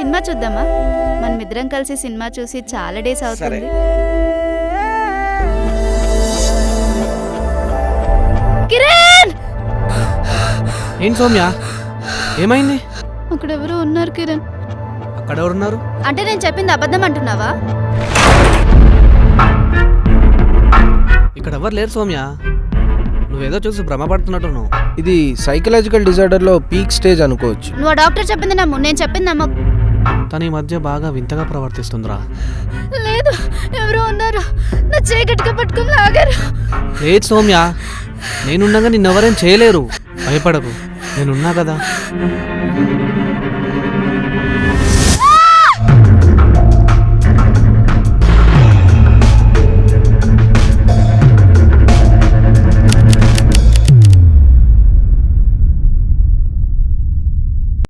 Cinema చూద్దామా? మనమిద్దరం కలిసి సినిమా చూసి చాలా డేస్ అవుతుంది. కిరణ్! ఏంటి సౌమ్య, ఏమైంది? అక్కడ ఎవరో ఉన్నారు కిరణ్. అక్కడ ఎవరున్నారు? అంటే నేను చెప్పింది అబద్ధం అంటున్నావా? ఇక్కడ ఎవరు లేరు సౌమ్య, నువ్వేదో చూసి భ్రమపడుతున్నట్టున్నావు. ఇది సైకలాజికల్ డిజార్డర్లో పీక్ స్టేజ్ అనుకోవచ్చు. నువ్వు డాక్టర్ చెప్పింది నమ్ము, నేను చెప్పింది నమ్మకు. తన ఈ మధ్య బాగా వింతగా ప్రవర్తిస్తుందిరా. లేదు, ఎవరో ఉన్నారు, నా చేయి గట్టిగా పట్టుకుని లాగారు. లేదు సౌమ్య, నేనుండగా నిన్నెవరేం చేయలేరు, భయపడకు, నేనున్నా కదా.